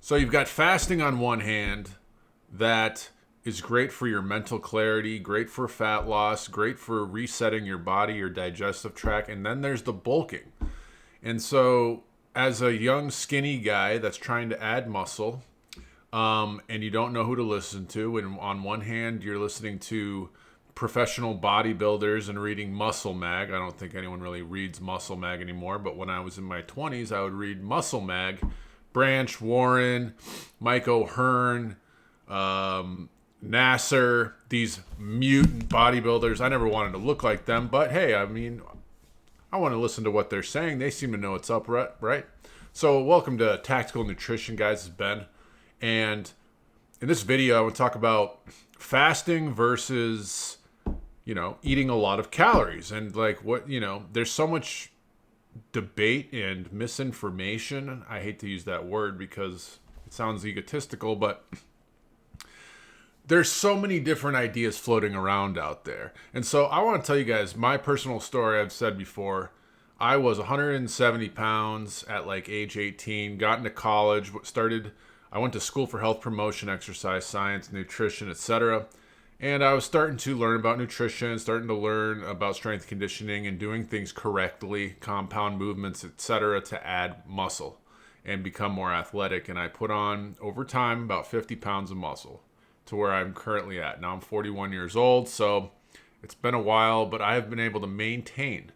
So you've got fasting on one hand that is great for your mental clarity, great for fat loss, great for resetting your body, your digestive tract, and then there's the bulking. And so as a young skinny guy that's trying to add muscle, and you don't know who to listen to, and on one hand you're listening to professional bodybuilders and reading Muscle Mag. I don't think anyone really reads Muscle Mag anymore, but when I was in my 20s, I would read Muscle Mag. Branch Warren, Mike O'Hearn, Nasser, these mutant bodybuilders. I never wanted to look like them, but hey, I mean, I want to listen to what they're saying. They seem to know what's up, right? So welcome to Tactical Nutrition, guys. It's Ben. And in this video, I want to talk about fasting versus, eating a lot of calories. And there's so much debate and misinformation. I hate to use that word because it sounds egotistical, but there's so many different ideas floating around out there. And so I want to tell you guys my personal story. I've said before, I was 170 pounds at like age 18, got into college, I went to school for health promotion, exercise science, nutrition, etc. And I was starting to learn about nutrition, starting to learn about strength conditioning and doing things correctly, compound movements, etc. to add muscle and become more athletic. And I put on, over time, about 50 pounds of muscle to where I'm currently at. Now I'm 41 years old, so it's been a while, but I have been able to maintain.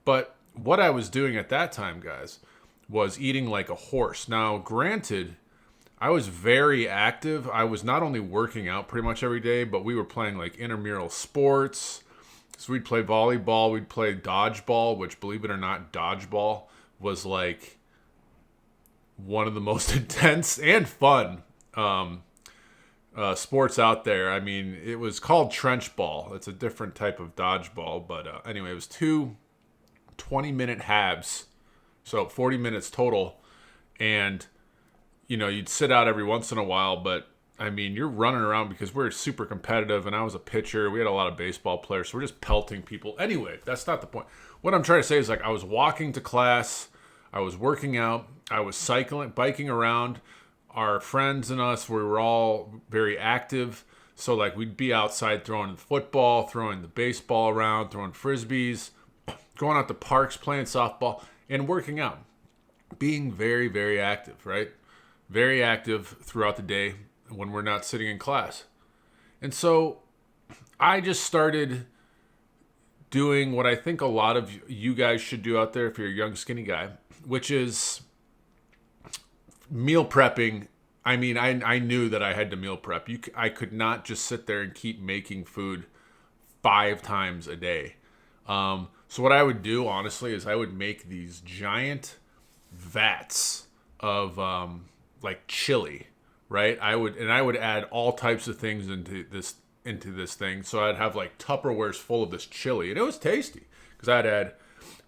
But what I was doing at that time, guys, was eating like a horse. Now, granted, I was very active. I was not only working out pretty much every day, but we were playing like intramural sports. So we'd play volleyball, we'd play dodgeball, which, believe it or not, dodgeball was like one of the most intense and fun sports out there. I mean, it was called trench ball. It's a different type of dodgeball, but anyway, it was two 20-minute halves, so 40 minutes total, and you'd sit out every once in a while, but I mean, you're running around because we're super competitive, and I was a pitcher. We had a lot of baseball players, so we're just pelting people. Anyway, that's not the point. What I'm trying to say is, like, I was walking to class, I was working out, I was biking around. Our friends and us, we were all very active, so like we'd be outside throwing the football, throwing the baseball around, throwing frisbees, going out to parks, playing softball, and working out. Being very, very active, right? Very active throughout the day when we're not sitting in class. And so I just started doing what I think a lot of you guys should do out there if you're a young, skinny guy, which is meal prepping. I mean, I knew that I had to meal prep. I could not just sit there and keep making food 5 times a day. So what I would do, honestly, is I would make these giant vats of like chili, right? I would add all types of things into this thing. So I'd have like Tupperwares full of this chili, and it was tasty because I'd add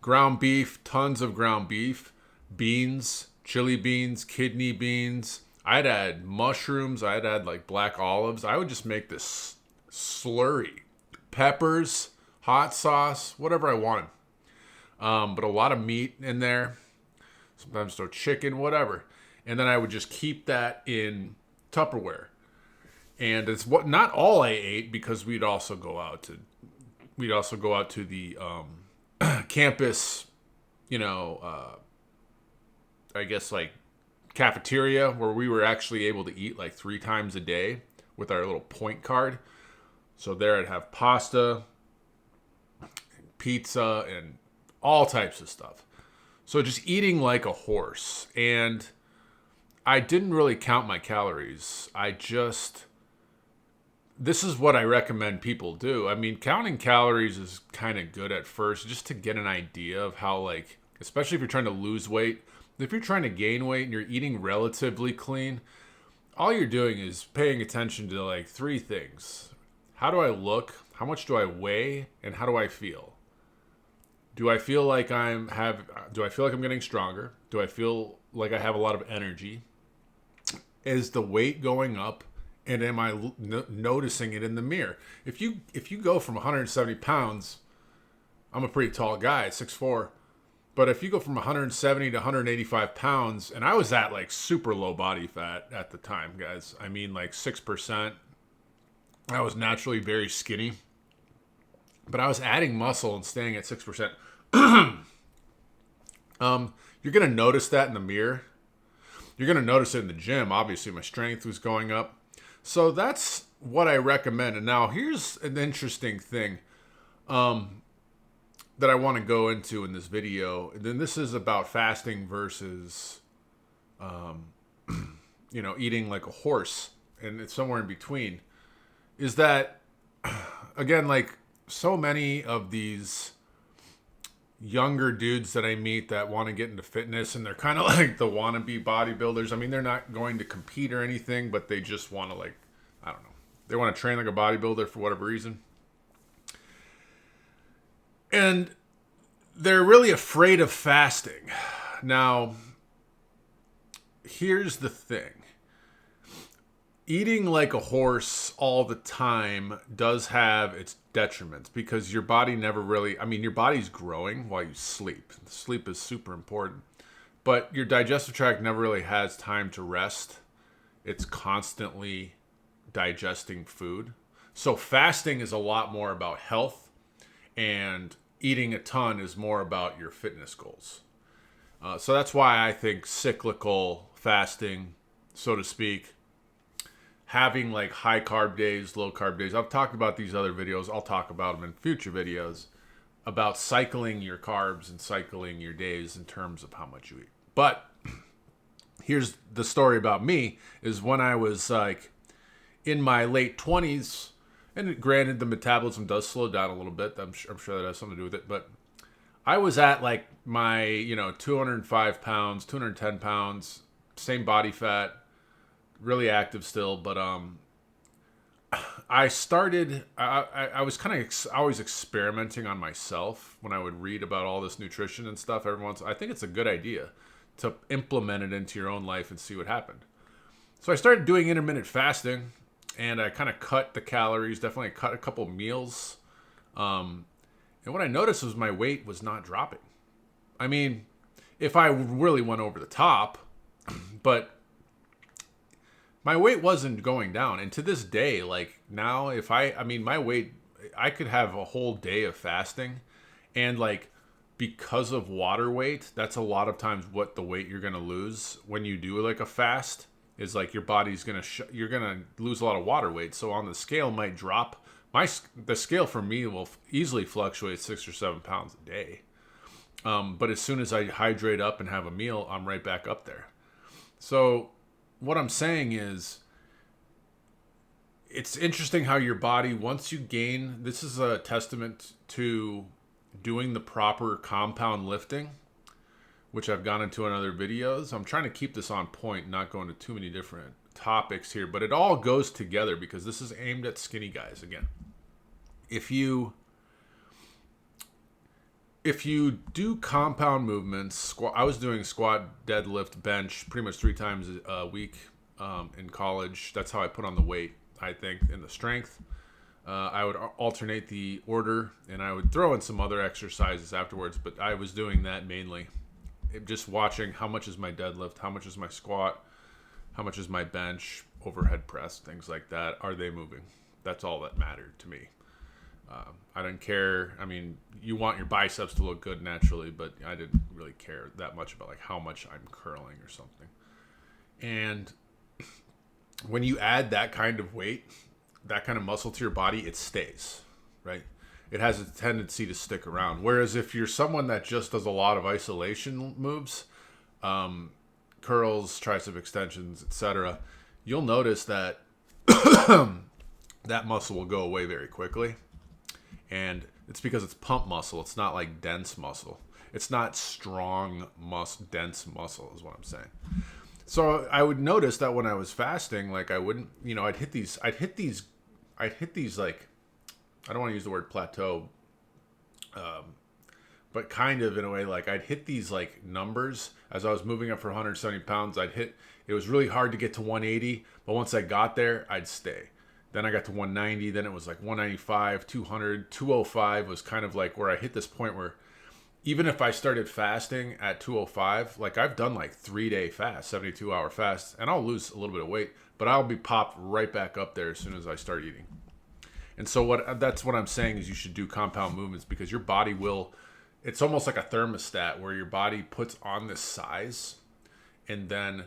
ground beef, tons of ground beef, beans, chili beans, kidney beans. I'd add mushrooms. I'd add like black olives. I would just make this slurry, peppers, hot sauce, whatever I wanted. But a lot of meat in there. Sometimes throw chicken, whatever. And then I would just keep that in Tupperware. And it's not all I ate, because we'd also go out to the campus, I guess like cafeteria, where we were actually able to eat like 3 times a day with our little point card. So there I'd have pasta, pizza, and all types of stuff. So just eating like a horse. And I didn't really count my calories. This is what I recommend people do. I mean, counting calories is kind of good at first, just to get an idea of how, like, especially if you're trying to lose weight. If you're trying to gain weight and you're eating relatively clean, all you're doing is paying attention to like 3 things. How do I look? How much do I weigh? And how do I feel? Do I feel like I'm getting stronger? Do I feel like I have a lot of energy? Is the weight going up? And am I noticing it in the mirror? If you go from 170 pounds, I'm a pretty tall guy, 6'4", But if you go from 170 to 185 pounds, and I was at like super low body fat at the time, guys. I mean, like 6%. I was naturally very skinny, but I was adding muscle and staying at 6%. You're going to notice that in the mirror. You're going to notice it in the gym. Obviously, my strength was going up. So that's what I recommend. And now here's an interesting thing that I want to go into in this video. And then this is about fasting versus, eating like a horse. And it's somewhere in between. Is that, again, like so many of these younger dudes that I meet that want to get into fitness, and they're kind of like the wannabe bodybuilders. I mean, they're not going to compete or anything, but they just want to, like, I don't know. They want to train like a bodybuilder for whatever reason. And they're really afraid of fasting. Now, here's the thing. Eating like a horse all the time does have its detriments because your body never really, your body's growing while you sleep. Sleep is super important. But your digestive tract never really has time to rest. It's constantly digesting food. So fasting is a lot more about health, and eating a ton is more about your fitness goals. So that's why I think cyclical fasting, so to speak, having like high carb days, low carb days. I've talked about these other videos. I'll talk about them in future videos about cycling your carbs and cycling your days in terms of how much you eat. But here's the story about me is when I was like in my late 20s, and granted the metabolism does slow down a little bit. I'm sure that has something to do with it. But I was at like my, 205 pounds, 210 pounds, same body fat, really active still, but I was kind of always experimenting on myself when I would read about all this nutrition and stuff. I think it's a good idea to implement it into your own life and see what happened. So I started doing intermittent fasting, and I kind of cut the calories, definitely cut a couple meals. And what I noticed was my weight was not dropping. I mean, if I really went over the top, but my weight wasn't going down. And to this day, like now, my weight, I could have a whole day of fasting. And like, because of water weight, that's a lot of times what the weight you're going to lose when you do like a fast is like your body's going to, you're going to lose a lot of water weight. So on the scale might drop. The scale for me will easily fluctuate 6 or 7 pounds a day. But as soon as I hydrate up and have a meal, I'm right back up there. So what I'm saying is, it's interesting how your body, once you gain, this is a testament to doing the proper compound lifting, which I've gone into in other videos. I'm trying to keep this on point, not go into too many different topics here, but it all goes together because this is aimed at skinny guys. Again, if you do compound movements, I was doing squat, deadlift, bench pretty much 3 times a week in college. That's how I put on the weight, I think, and the strength. I would alternate the order, and I would throw in some other exercises afterwards, but I was doing that mainly. Just watching how much is my deadlift, how much is my squat, how much is my bench, overhead press, things like that. Are they moving? That's all that mattered to me. I didn't care. I mean, you want your biceps to look good naturally, but I didn't really care that much about like how much I'm curling or something. And when you add that kind of weight, that kind of muscle to your body, it stays, right? It has a tendency to stick around. Whereas if you're someone that just does a lot of isolation moves, curls, tricep extensions, etc., you'll notice that that muscle will go away very quickly. And it's because it's pump muscle. It's not like dense muscle. It's not strong dense muscle is what I'm saying. So I would notice that when I was fasting, like I wouldn't, I'd hit these like, I don't want to use the word plateau, but kind of in a way, like I'd hit these like numbers as I was moving up for 170 pounds. It was really hard to get to 180, but once I got there, I'd stay. Then I got to 190, then it was like 195, 200, 205 was kind of like where I hit this point where even if I started fasting at 205, like I've done like 3-day fast, 72-hour fast, and I'll lose a little bit of weight, but I'll be popped right back up there as soon as I start eating. And so that's what I'm saying is you should do compound movements, because your body will, it's almost like a thermostat where your body puts on this size and then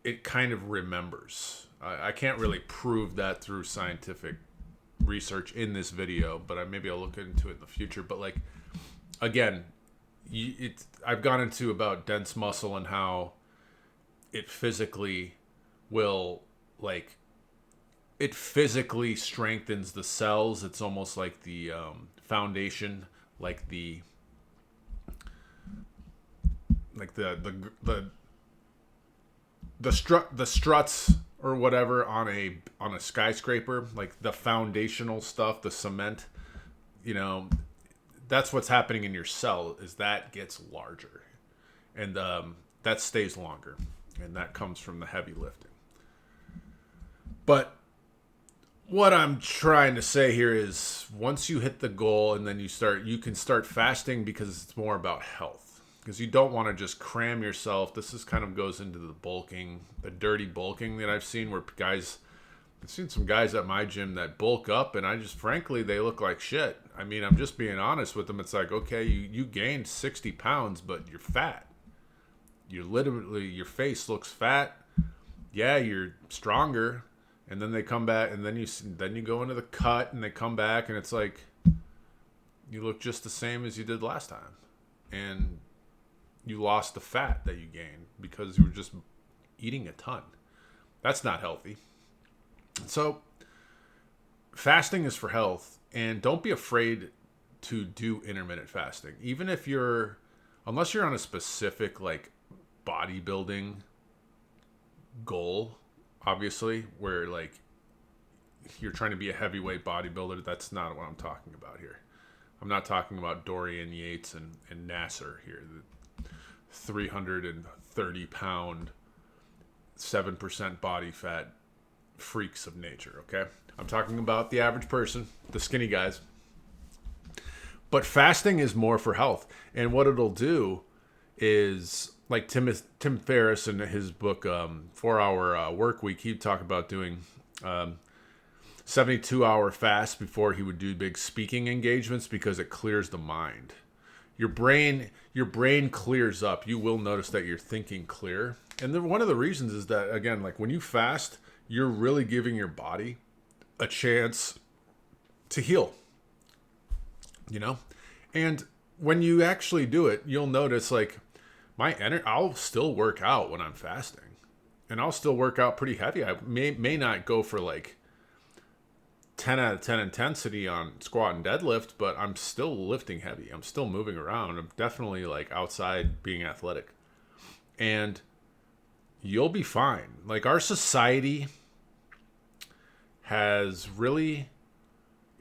it kind of remembers. I can't really prove that through scientific research in this video, but maybe I'll look into it in the future. But like, again, I've gone into about dense muscle and how it physically will, like, it physically strengthens the cells. It's almost like the foundation, like the struts or whatever on a skyscraper, like the foundational stuff, the cement, that's what's happening in your cell, is that gets larger, and that stays longer, and that comes from the heavy lifting. But what I'm trying to say here is, once you hit the goal and then you can start fasting, because it's more about health, because you don't want to just cram yourself. This is kind of goes into the bulking, the dirty bulking that I've seen, where I've seen some guys at my gym that bulk up, and frankly, they look like shit. I mean, I'm just being honest with them. It's like, okay, you gained 60 pounds, but you're fat. You're literally, your face looks fat. Yeah, you're stronger. And then they come back, and then you go into the cut, and they come back, and it's like, you look just the same as you did last time. And you lost the fat that you gained because you were just eating a ton. That's not healthy. So fasting is for health, and don't be afraid to do intermittent fasting. Even if unless you're on a specific like bodybuilding goal, obviously, where like you're trying to be a heavyweight bodybuilder, that's not what I'm talking about here. I'm not talking about Dorian Yates and Nasser here, the 330 pound, 7% body fat freaks of nature, okay? I'm talking about the average person, the skinny guys. But fasting is more for health. And what it'll do is, like Tim Ferriss in his book, 4-Hour Work Week, he'd talk about doing 72-hour fast before he would do big speaking engagements, because it clears the mind. Your brain clears up. You will notice that you're thinking clear. And then one of the reasons is that, again, like when you fast, you're really giving your body a chance to heal, And when you actually do it, you'll notice like I'll still work out when I'm fasting, and I'll still work out pretty heavy. I may not go for like 10 out of 10 intensity on squat and deadlift, but I'm still lifting heavy. I'm still moving around. I'm definitely like outside being athletic, and you'll be fine. Like our society has really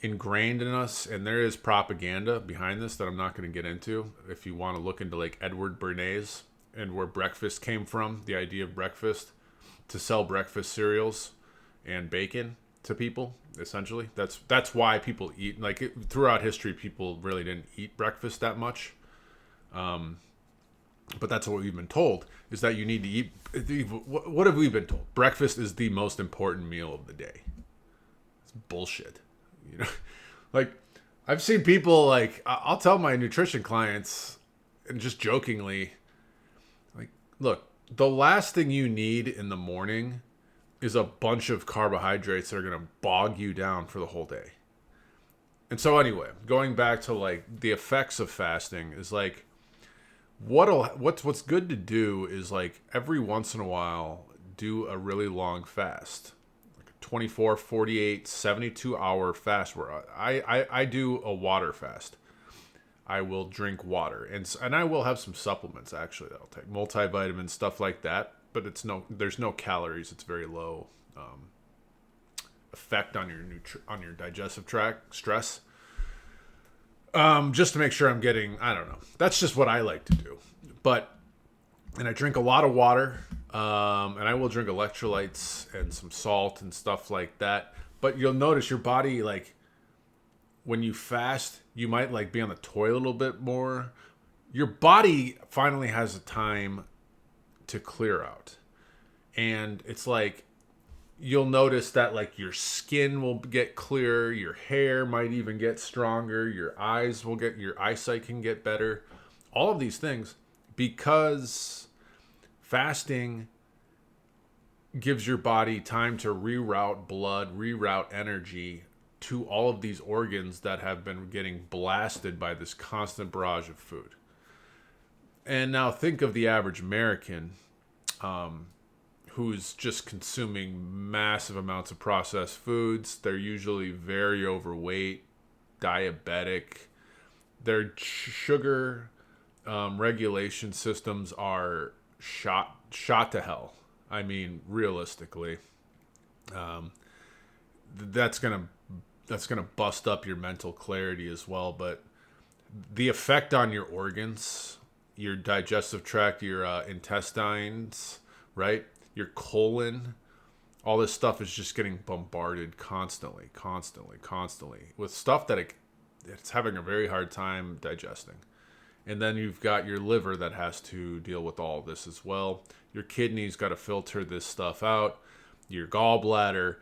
ingrained in us, and there is propaganda behind this that I'm not going to get into. If you want to look into like Edward Bernays and where breakfast came from, the idea of breakfast, to sell breakfast cereals and bacon to people, essentially. That's why people eat, like throughout history, people really didn't eat breakfast that much. But that's what we've been told, is that you need to eat. What have we been told? Breakfast is the most important meal of the day. It's bullshit. Like I've seen people, like I'll tell my nutrition clients, and just jokingly, like, look, the last thing you need in the morning is a bunch of carbohydrates that are going to bog you down for the whole day. And so anyway, going back to like the effects of fasting is like, what's good to do is like every once in a while do a really long fast. 24, 48, 72-hour fast where I do a water fast. I will drink water, and I will have some supplements actually that I'll take, multivitamins, stuff like that, but there's no calories. It's very low effect on your digestive tract, stress. Just to make sure I'm getting, I don't know. That's just what I like to do. And I drink a lot of water, and I will drink electrolytes and some salt and stuff like that. But you'll notice your body, like, when you fast, you might, like, be on the toilet a little bit more. your body finally has a time to clear out. And it's like you'll notice that like your skin will get clearer, your hair might even get stronger, your eyesight can get better. All of these things because fasting gives your body time to reroute blood, reroute energy to all of these organs that have been getting blasted by this constant barrage of food. And now think of the average American who's just consuming massive amounts of processed foods. They're usually very overweight, diabetic. Their sugar regulation systems are shot to hell. I mean, realistically, that's gonna bust up your mental clarity as well. But the effect on your organs, your digestive tract, your intestines, right, your colon, all this stuff is just getting bombarded constantly with stuff that it's having a very hard time digesting. And then you've got your liver that has to deal with all this as well. Your kidneys got to filter this stuff out. Your gallbladder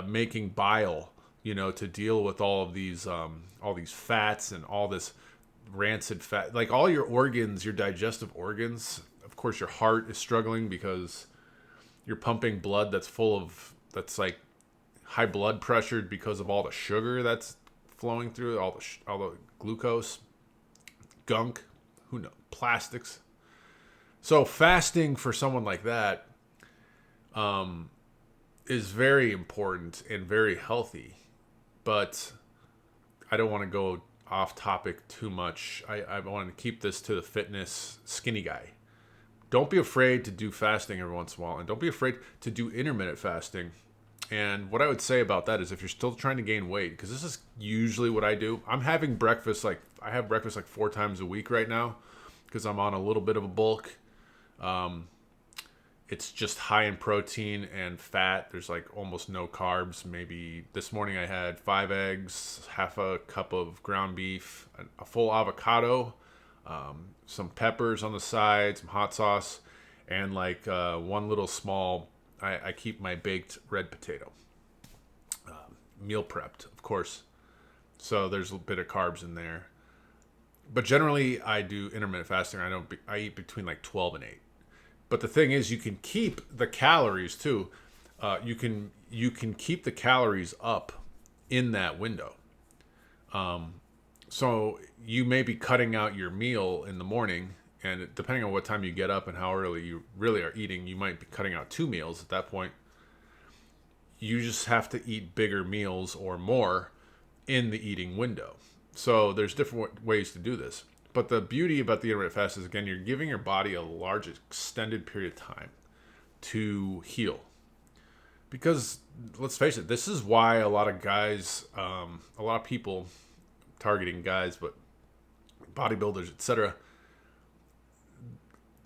making bile, to deal with all these fats and all this rancid fat. Like all your organs, your digestive organs. Of course, your heart is struggling because you're pumping blood that's like high blood pressure because of all the sugar that's flowing through, all the glucose, gunk, who knows, plastics. So fasting for someone like that is very important and very healthy, but I don't want to go off topic too much. I want to keep this to the fitness skinny guy. Don't be afraid to do fasting every once in a while, and don't be afraid to do intermittent fasting. And what I would say about that is if you're still trying to gain weight, because this is usually what I do. I have breakfast like 4 times a week right now because I'm on a little bit of a bulk. It's just high in protein and fat. There's like almost no carbs. Maybe this morning I had 5 eggs, half a cup of ground beef, a full avocado, some peppers on the side, some hot sauce, and like one little small, I keep my baked red potato. Meal prepped, of course. So there's a bit of carbs in there. But generally, I do intermittent fasting. I eat between like 12 and 8. But the thing is, you can keep the calories too. You can keep the calories up in that window. So you may be cutting out your meal in the morning, and depending on what time you get up and how early you really are eating, you might be cutting out 2 meals at that point. You just have to eat bigger meals or more in the eating window. So there's different ways to do this. But the beauty about the intermittent fast is, again, you're giving your body a large extended period of time to heal. Because let's face it, this is why a lot of guys, a lot of people, targeting guys, but bodybuilders, etc.,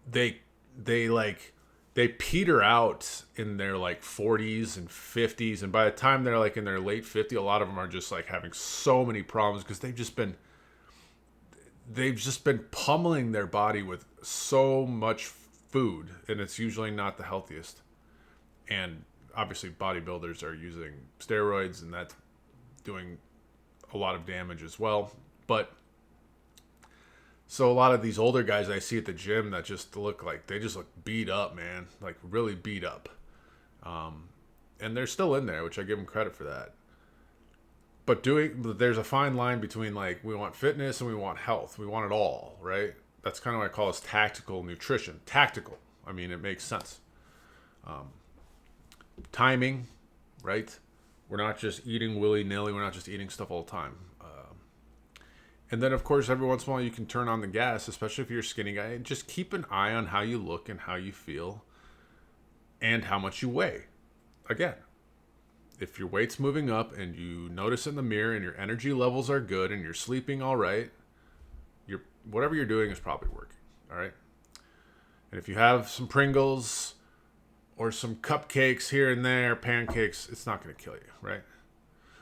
they peter out in their like 40s and 50s, and by the time they're like in their late 50s, a lot of them are just like having so many problems because they've just been pummeling their body with so much food, and it's usually not the healthiest. And obviously bodybuilders are using steroids, and that's doing a lot of damage as well. But so a lot of these older guys I see at the gym that just look beat up, man, like really beat up. And they're still in there, which I give them credit for that. But there's a fine line between like we want fitness and we want health. We want it all, right? That's kind of what I call as tactical nutrition. Tactical. I mean, it makes sense. Timing, right? We're not just eating willy-nilly. We're not just eating stuff all the time. And then, of course, every once in a while you can turn on the gas, especially if you're a skinny guy. And just keep an eye on how you look and how you feel and how much you weigh. Again, if your weight's moving up and you notice in the mirror and your energy levels are good and you're sleeping all right, whatever you're doing is probably working, all right? And if you have some Pringles or some cupcakes here and there, pancakes, it's not going to kill you, right?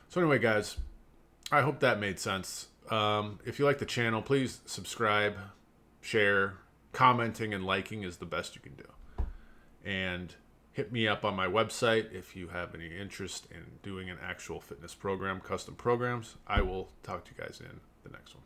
So anyway, guys, I hope that made sense. If you like the channel, please subscribe. share, commenting, and liking is the best you can do. And hit me up on my website if you have any interest in doing an actual fitness program, custom programs. I will talk to you guys in the next one.